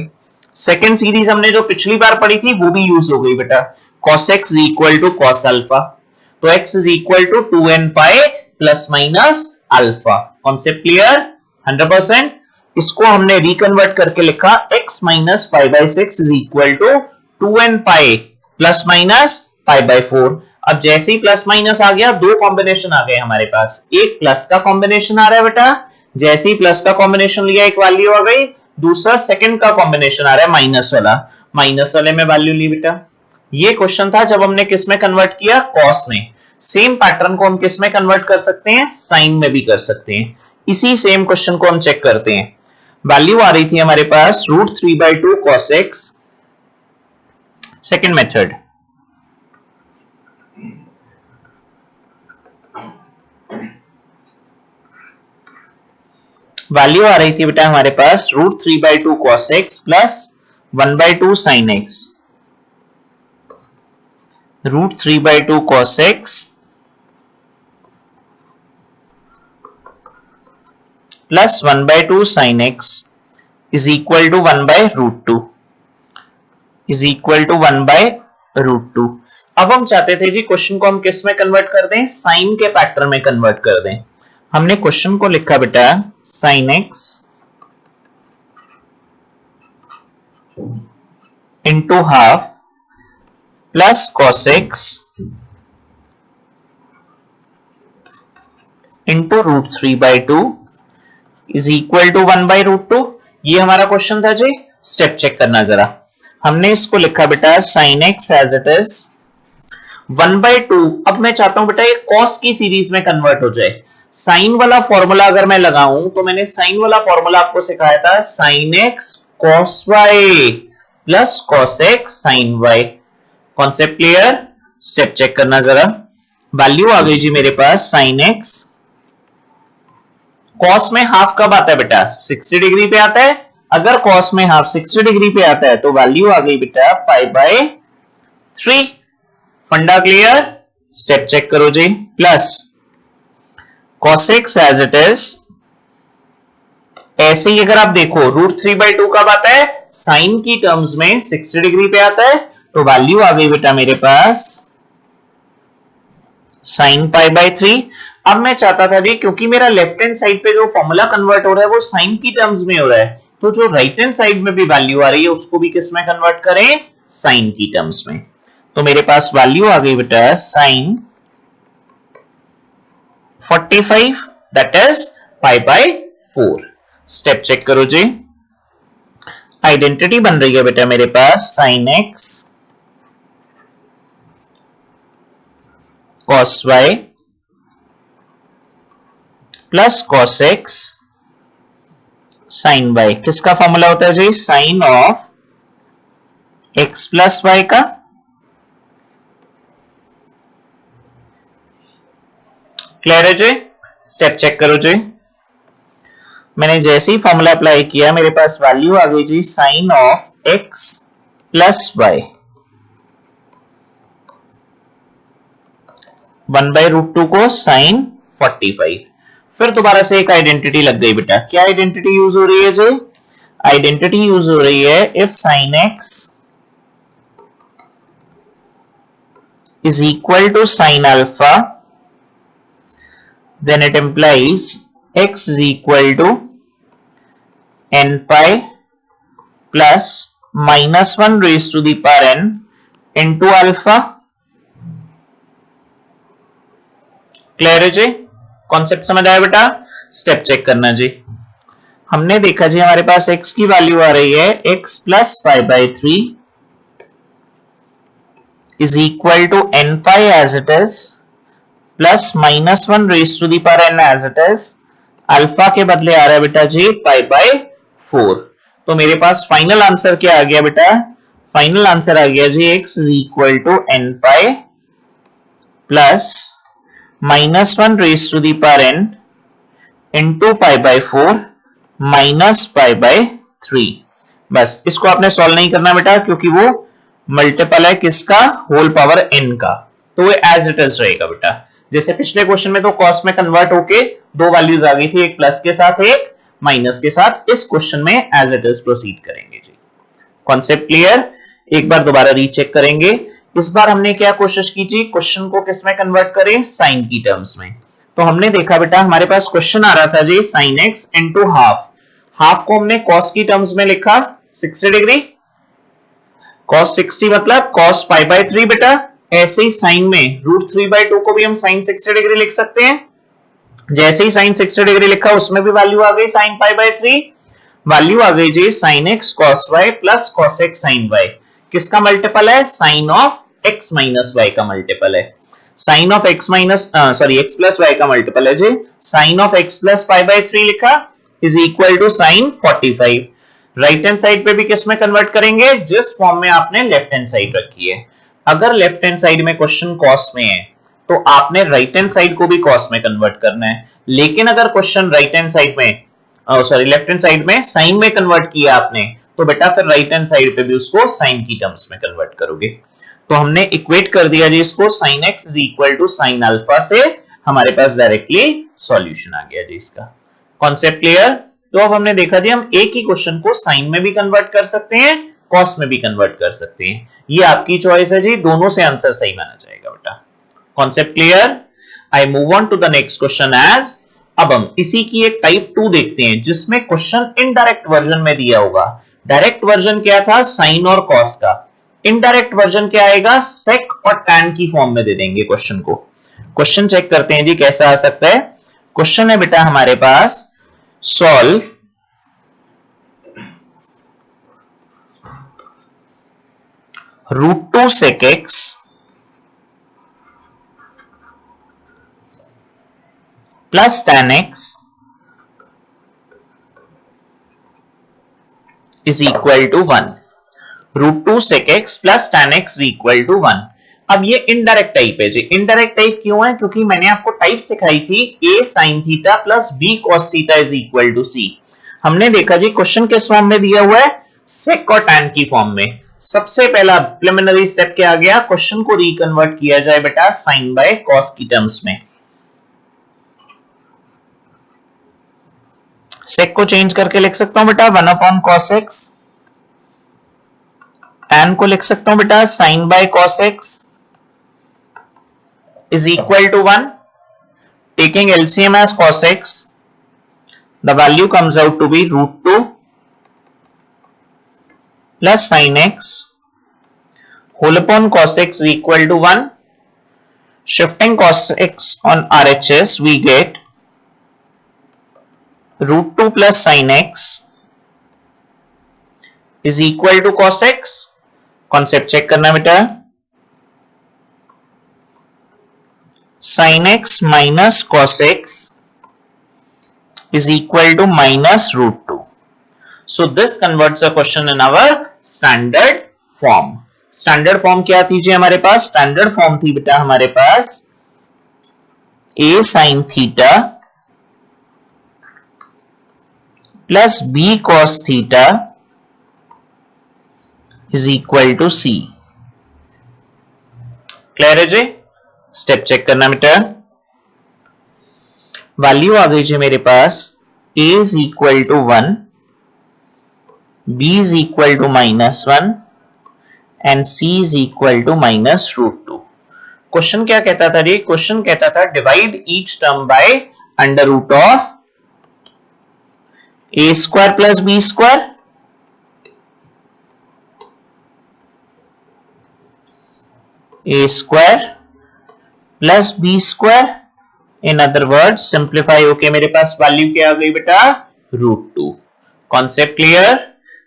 सेकेंड सीरीज हमने जो पिछली बार पढ़ी थी वो भी यूज हो गई बेटा, cos x is equal to cos alpha। तो x is equal to 2n pi plus minus alpha। Concept clear 100%। इसको हमने रिकन्वर्ट करके लिखा x minus π/6 is equal to 2n pi plus minus π/4। अब जैसे ही प्लस माइनस आ गया, दो कॉम्बिनेशन आ गए हमारे पास। एक प्लस का कॉम्बिनेशन आ रहा है बेटा, जैसे ही प्लस का कॉम्बिनेशन लिया एक वैल्यू आ गई। दूसरा सेकंड का कॉम्बिनेशन आ रहा है माइनस वाला, माइनस वाले में वैल्यू ली बेटा। ये क्वेश्चन था जब हमने किस में कन्वर्ट किया, कॉस में। सेम पैटर्न को हम किस में कन्वर्ट कर सकते हैं, साइन में भी कर सकते हैं। इसी सेम क्वेश्चन को हम चेक करते हैं। वैल्यू आ रही थी हमारे पास √3/2 cos x। Second method, value आ रही थी बेटा हमारे पास √3/2 cos x plus 1/2 sin x। √3/2 cos x plus 1/2 sin x is equal to 1/√2 is equal to 1/√2। अब हम चाहते थे जी क्वेश्चन को हम किस में कन्वर्ट कर दें, साइन के पैटर्न में कन्वर्ट कर दें। हमने क्वेश्चन को लिखा बेटा sin x into half plus cos x into √3/2 is equal to 1/√2। ये हमारा क्वेश्चन था जी। स्टेप चेक करना जरा। हमने इसको लिखा बेटा sin x as it is 1/2। अब मैं चाहता हूं बेटा ये cos की सीरीज में कन्वर्ट हो जाए। साइन वाला फॉर्मूला अगर मैं लगाऊं तो मैंने साइन वाला फॉर्मूला आपको सिखाया था sin x cos y plus cos x sin y। Concept clear. Step check करना जरा। वैल्यू आ गई जी मेरे पास sin x। cos में हाफ कब आता है बेटा, 60 डिग्री पे आता है। अगर cos में हाफ 60 डिग्री पे आता है तो वैल्यू आ गई बेटा π/3। फंडा क्लियर। स्टेप चेक करो जी। Plus cos x as it is. ऐसे ही अगर आप देखो √3/2 कब आता है, साइन की टर्म्स में 60 डिग्री पे आता है। तो वैल्यू आ गई बेटा मेरे पास sin π/3। अब मैं चाहता था जी क्योंकि मेरा लेफ्ट हैंड साइड पे जो फॉर्मूला कन्वर्ट हो रहा है वो साइन की टर्म्स में हो रहा है, तो जो राइट हैंड साइड में भी वैल्यू आ रही है उसको भी किस में कन्वर्ट करें, साइन की टर्म्स में। तो मेरे पास वैल्यू आ गई बेटा sin 45 that is π/4। Step check करो जी। आइडेंटिटी बन रही है बेटा मेरे पास sin x cos y plus cos x sin y। किसका फॉर्मूला होता है जी? Sine of x plus y का क्लियर है जी? स्टेप चेक करो जी। मैंने जैसे ही फॉर्मूला अप्लाई किया मेरे पास वैल्यू आ गई जी sine of x plus y 1/√2 को साइन 45। फिर दोबारा से एक आइडेंटिटी लग गई बेटा। क्या आइडेंटिटी यूज हो रही है जी? आइडेंटिटी यूज हो रही है if sine x is equal to sin alpha then it implies x is equal to n pi plus minus 1 raised to the power n into alpha। Clear है जी? Concept समझ आया बेटा? स्टेप चेक करना जी। हमने देखा जी हमारे पास x की value आ रही है x plus pi by 3 is equal to n pi as it is plus minus 1 raised to the power n as it is। Alpha के बदले आ रहा है बेटा जी पाई बाय 4। तो मेरे पास फाइनल आंसर क्या आ गया बेटा? फाइनल आंसर आ गया जी x is equal to n pi plus minus 1 raised to the power n into pi by 4 minus pi by 3। बस इसको आपने सॉल्व नहीं करना बेटा क्योंकि वो मल्टीपल है किसका? होल पावर n का, तो वो एज इट इज रहेगा बेटा। जैसे पिछले क्वेश्चन में तो कॉस में कन्वर्ट होके दो वैल्यूज आ गई थी, एक प्लस के साथ एक माइनस के साथ। इस क्वेश्चन में एज इट इज प्रोसीड करेंगे जी। Concept clear? एक बार दोबारा रीचेक करेंगे। इस बार हमने क्या कोशिश की जी? क्वेश्चन को किस में कन्वर्ट करें? साइन की टर्म्स में। तो हमने देखा बेटा हमारे पास क्वेश्चन आ रहा था जी sine x into half. Half को हमने कॉस की टर्म्स में लिखा 60 डिग्री। cos 60 मतलब cos पाई बाय 3 बेटा। ऐसे ही साइन में √3/2 को भी हम sin 60 डिग्री लिख सकते हैं। जैसे ही sin 60 डिग्री लिखा उसमें भी वैल्यू आ गई sin पाई बाय 3। वैल्यू आ गई जी sin x cos y plus cos x sin y। किसका मल्टीपल है? Sine of x minus y का मल्टीपल है। Sine of x minus x plus y का मल्टीपल है जी। Sine of x plus pi by 3 लिखा is equal to sine 45। Right hand side पे भी किस में कन्वर्ट करेंगे? जिस फॉर्म में आपने लेफ्ट हैंड साइड रखी है। अगर लेफ्ट हैंड साइड में क्वेश्चन कॉस में है तो आपने राइट हैंड साइड को भी कॉस में कन्वर्ट करना है। लेकिन अगर क्वेश्चन राइट हैंड साइड में लेफ्ट हैंड साइड में साइन में कन्वर्ट किया आपने तो बेटा फिर राइट हैंड साइड पे भी उसको साइन की टर्म्स में कन्वर्ट करोगे। तो हमने इक्वेट कर दिया जी इसको sine x is equal to sine alpha से। हमारे पास डायरेक्टली सॉल्यूशन आ गया जी इसका। Concept clear? तो अब हमने देखा जी हम एक ही क्वेश्चन को साइन में भी कन्वर्ट कर सकते हैं, कॉस में भी कन्वर्ट कर सकते हैं। ये आपकी चॉइस है जी, दोनों से आंसर सही माना जाएगा बेटा। Concept clear? I move on to the next question as. अब हम इसी की एक टाइप 2 देखते हैं जिसमें क्वेश्चन इनडायरेक्ट वर्जन में दिया होगा। डायरेक्ट वर्जन क्या था? साइन और कॉस का। इनडायरेक्ट वर्जन क्या आएगा? सेक और टैन की फॉर्म में दे देंगे क्वेश्चन को। क्वेश्चन चेक करते हैं जी कैसा आ सकता है। क्वेश्चन है बेटा हमारे पास solve √2 sec x plus tan x is equal to 1। √2 sec x plus tan x is equal to 1। अब ये इनडायरेक्ट टाइप है जी। इनडायरेक्ट टाइप क्यों है? क्योंकि मैंने आपको टाइप सिखाई थी a sin theta plus b cos theta is equal to c। हमने देखा जी क्वेश्चन किस फॉर्म में दिया हुआ है? सेक और टैन की फॉर्म में। सबसे पहला प्रिलिमिनरी स्टेप क्या आ गया? क्वेश्चन को रिकन्वर्ट किया जाए बेटा साइन बाय कॉस की टर्म्स में। सेक को चेंज करके लिख सकता हूं बेटा 1/cos x। टैन को लिख सकता हूं बेटा sine by cos x is equal to 1। Taking LCM as cos x, the value comes out to be √2 plus sin x whole upon cos x is equal to 1। Shifting cos x on RHS, we get √2 plus sin x is equal to cos x। Concept check करना बेटा, sin x minus cos x is equal to minus root 2. So this converts the question in our standard form. Standard form क्या थी जी हमारे पास? Standard form थी बेटा हमारे पास a sin theta plus b cos theta is equal to c. Clear है जी? Step check करना बेटा, वैल्यू आ गई जी मेरे पास a is equal to 1, b is equal to minus 1 and c is equal to minus root 2. Question क्या कहता था जी? क्वेश्चन कहता था divide each term by under root of a square plus b square, a square plus b square, in other word simplify होके मेरे पास value क्या आ गई बेटा? Root 2। Concept clear?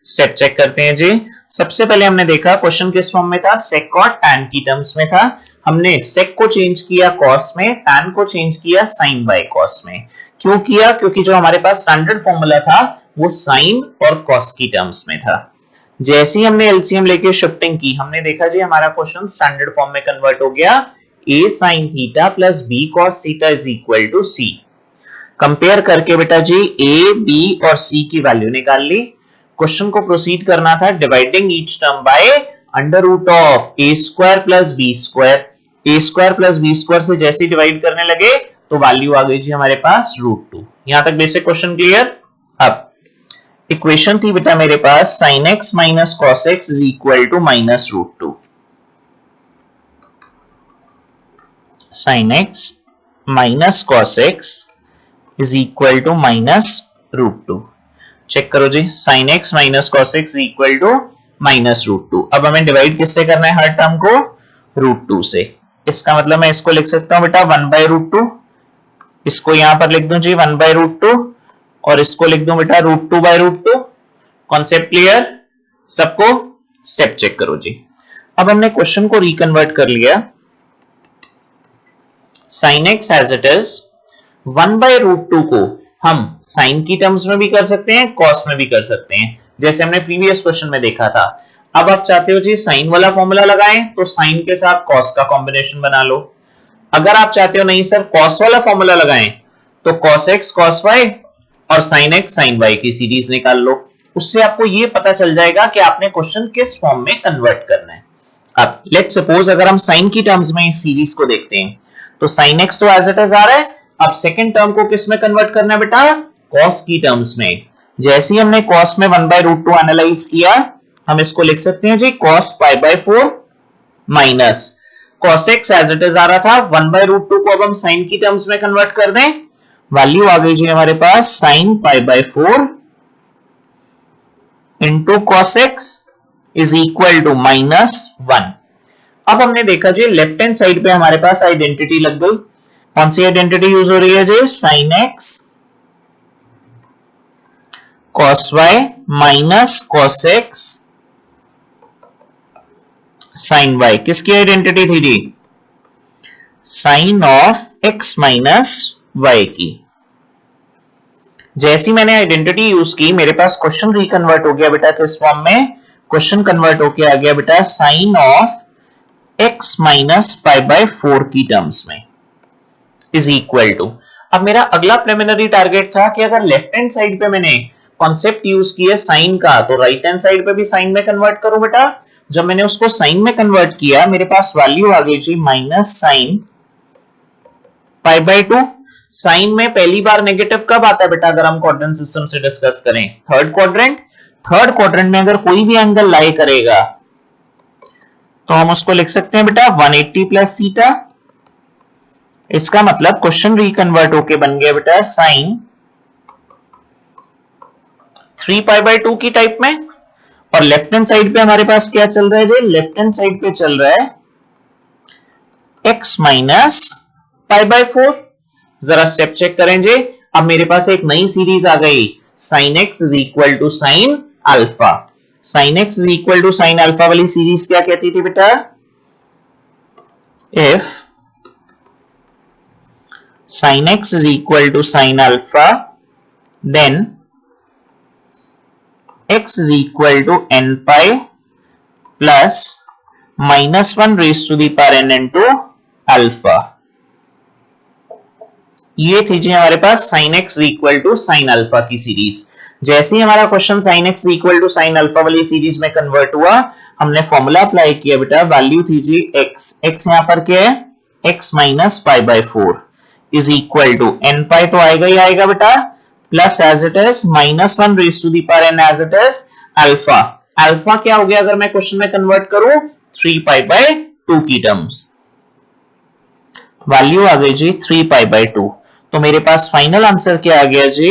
Step check करते हैं जी। सबसे पहले हमने देखा क्वेश्चन किस फॉर्म में था? सेक और टैन की टर्म्स में था। हमने सेक को चेंज किया कॉस में, टैन को चेंज किया साइन बाय कॉस में। क्यों किया? क्योंकि जो हमारे पास स्टैंडर्ड फॉर्मूला था वो साइन और कॉस की टर्म्स में था। जैसे ही हमने एलसीएम लेके शिफ्टिंग की, हमने देखा जी हमारा क्वेश्चन स्टैंडर्ड फॉर्म में कन्वर्ट हो गया। a sin theta plus b cos theta is equal to c। Compare करके बेटा जी a, b और c की वैल्यू निकाल ली। क्वेश्चन को प्रोसीड करना था dividing each term by under root of a square plus b square. a square plus b square से जैसे डिवाइड करने लगे तो वैल्यू आ गई जी हमारे पास रूट 2। यहां तक बेसिक क्वेश्चन क्लियर? अब इक्वेशन थी बेटा मेरे पास sin x minus cos x is equal to minus root 2। sin x minus cos x is equal to minus root 2। Check करो जी, sin x minus cos x is equal to minus root 2। अब हमें divide किससे करना है? हर term को root 2 से। इसका मतलब मैं इसको लिख सकता हूं बेटा 1 बाय रूट 2, इसको यहां पर लिख दूं जी 1 बाय रूट 2 और इसको लिख दूं बेटा root 2 by root 2। Concept clear सबको? स्टेप चेक करो जी। अब हमने क्वेश्चन को रिकन्वर्ट कर लिया। sin x as it is 1 by root 2 को हम साइन की टर्म्स में भी कर सकते हैं, कॉस में भी कर सकते हैं, जैसे हमने प्रीवियस क्वेश्चन में देखा था। अब आप चाहते हो जी साइन वाला फॉर्मूला लगाएं तो साइन के साथ कॉस का कॉम्बिनेशन बना लो। अगर आप चाहते हो नहीं सर कॉस वाला फॉर्मूला लगाएं तो cos x cos y और sin x sin y की सीरीज निकाल लो। उससे आपको ये पता चल जाएगा कि आपने क्वेश्चन किस फॉर्म में कन्वर्ट करना है। अब लेट्स सपोज अगर हम साइन की टर्म्स में इस सीरीज को देखते हैं तो sin x तो एज इट इज आ रहा है। अब सेकंड टर्म को किस में कन्वर्ट करना है बेटा? cos की टर्म्स में। जैसे ही हमने cos में 1 बाय रूट 2 एनालाइज किया, हम इसको लिख सकते हैं जी cos pi by 4 minus cos x as it is आ रहा था 1 बाय रूट 2 को अब हम साइन की टर्म्स में कन्वर्ट कर दें, वैल्यू आ गई जी हमारे पास sin pi by 4 into cos x is equal to minus 1। अब हमने देखा जी लेफ्ट हैंड साइड पे हमारे पास आइडेंटिटी लग गई। कौन सी आइडेंटिटी यूज हो रही है जी? sin x cos y minus cos x sin y। किसकी आइडेंटिटी थी जी? sin of x minus y की। जैसी मैंने आइडेंटिटी यूज की मेरे पास क्वेश्चन रिकन्वर्ट हो गया बेटा किस फॉर्म में? क्वेश्चन कन्वर्ट होके आ गया बेटा sin of x minus pi by 4 की टर्म्स में इज इक्वल टू। अब मेरा अगला प्रिलिमिनरी टारगेट था कि अगर लेफ्ट हैंड साइड पे मैंने कॉन्सेप्ट यूज किया साइन का तो राइट हैंड साइड पे भी साइन में कन्वर्ट करो बेटा। जब मैंने उसको साइन में कन्वर्ट किया मेरे पास वैल्यू आ गई जी minus sine pi by 2। Sine में पहली बार नेगेटिव कब आता है बेटा? अगर हम क्वाड्रेंट सिस्टम से डिस्कस करें थर्ड क्वाड्रेंट। थर्ड क्वाड्रेंट में अगर कोई भी एंगल लाई करेगा तो हम उसको लिख सकते हैं बेटा 180 प्लस सीटा। इसका मतलब क्वेश्चन रिकन्वर्ट होके बन गया बेटा साइन 3 पाई बाय 2 की टाइप में। और लेफ्ट हैंड साइड पे हमारे पास क्या चल रहा है जी? लेफ्ट हैंड साइड पे चल रहा है x माइनस पाई बाय 4। जरा स्टेप चेक करें जी। अब मेरे पास एक नई सीरीज आ गई sin x is equal to sine alpha. Sine x is equal to sine alpha वाली सीरीज क्या कहती थी बेटा? If sin x is equal to sin alpha, then x is equal to n pi plus minus 1 raised to the power n into alpha. ये थी जी हमारे पास sin x equal to sin alpha की series. जैसे ही हमारा question sin x equal to sin alpha वाली series में convert हुआ, हमने फॉर्मूला अप्लाई किया बेटा, वैल्यू थी जी x, x यहां पर क्या है? x minus pi by 4 is equal to n pi तो आएगा ही आएगा बेटा, plus as it is minus 1 raise to the power n as it is alpha. Alpha क्या हो गया अगर मैं क्वेश्चन में कन्वर्ट करूं? 3 पाई बाय 2 की टर्म्स, वैल्यू आ गई जी 3 पाई बाय 2। तो मेरे पास फाइनल आंसर क्या आ गया जी?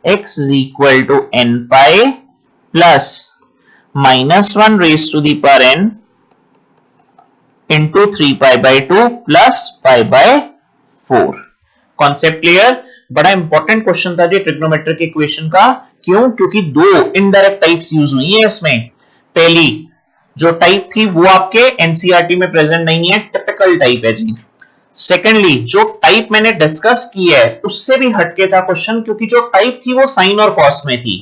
x is equal to n pi plus minus 1 raise to the power n into 3 pi by 2 plus pi by 4। Concept clear? बड़ा इंपॉर्टेंट क्वेश्चन था जी ट्रिग्नोमेट्रिक इक्वेशन का। क्यों? क्योंकि दो इनडायरेक्ट टाइप्स यूज हुई है इसमें। पहली जो टाइप थी वो आपके एनसीईआरटी में प्रेजेंट नहीं है, टिपिकल टाइप है जी। सेकेंडली जो टाइप मैंने डिस्कस की है उससे भी हटके था क्वेश्चन, क्योंकि जो टाइप थी वो साइन और कॉस में थी।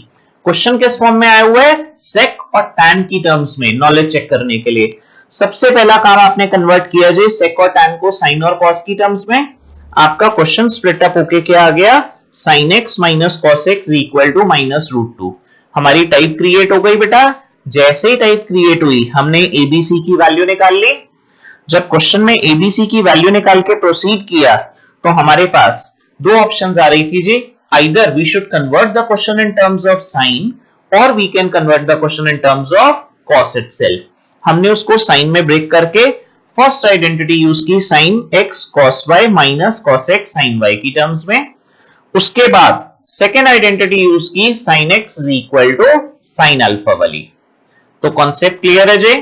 क्वेश्चन किस फॉर्म में आया हुआ है? सेक और टैन की टर्म्स में, नॉलेज चेक करने के लिए। सबसे पहला काम आपने कन्वर्ट किया जी सेक और टैन को साइन और कॉस की टर्म्स में। आपका क्वेश्चन स्प्लिट अप होके क्या आ गया? Sine x minus cos x equal to minus root 2। हमारी टाइप क्रिएट हो गई बेटा। जैसे ही टाइप क्रिएट हुई हमने एबीसी की वैल्यू निकाल ली। जब क्वेश्चन में एबीसी की वैल्यू निकाल के प्रोसीड किया तो हमारे पास दो ऑप्शंस आ रही थी जी, either we should convert the question in terms of sine और we can convert the question in terms of cos itself. हमने उसको साइन में ब्रेक करके फर्स्ट आइडेंटिटी यूज की sine x cos y minus cos x sine y की terms में। उसके बाद सेकेंड आइडेंटिटी यूज की sine x is equal to sine alpha वाली। तो कॉन्सेप्ट क्लियर है जी?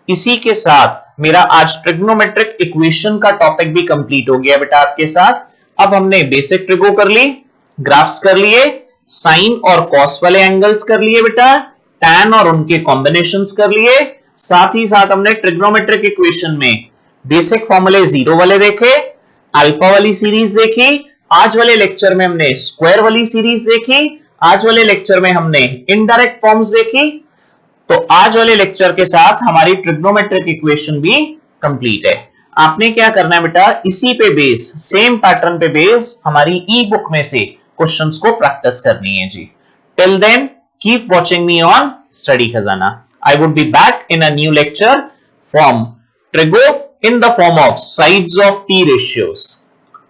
इसी के साथ मेरा आज ट्रिग्नोमेट्रिक इक्वेशन का टॉपिक भी कंप्लीट हो गया बेटा आपके साथ। अब हमने बेसिक ट्रिगो कर ली, ग्राफ्स कर लिए, साइन और कॉस वाले एंगल्स कर लिए बेटा, टैन और उनके कॉम्बिनेशंस कर लिए, साथ ही साथ हमने ट्रिग्नोमेट्रिक इक्वेशन में बेसिक फॉर्मूले जीरो वाले देखे, अल्फा वाली सीरीज देखी। आज वाले लेक्चर में हमने स्क्वायर वाली सीरीज देखी। आज वाले लेक्चर में हमने इनडायरेक्ट फॉर्म्स देखी। तो आज वाले लेक्चर के साथ हमारी ट्रिग्नोमेट्रिक इक्वेशन भी कंप्लीट है। आपने क्या करना है बेटा, इसी पे बेस, सेम पैटर्न पे बेस हमारी ई बुक में से क्वेश्चंस को प्रैक्टिस करनी है जी। Till then keep watching me on study Khazana. I would be back in a new lecture from trigo in the form of sides of t ratios.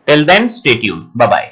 Till then, stay tuned. Bye-bye.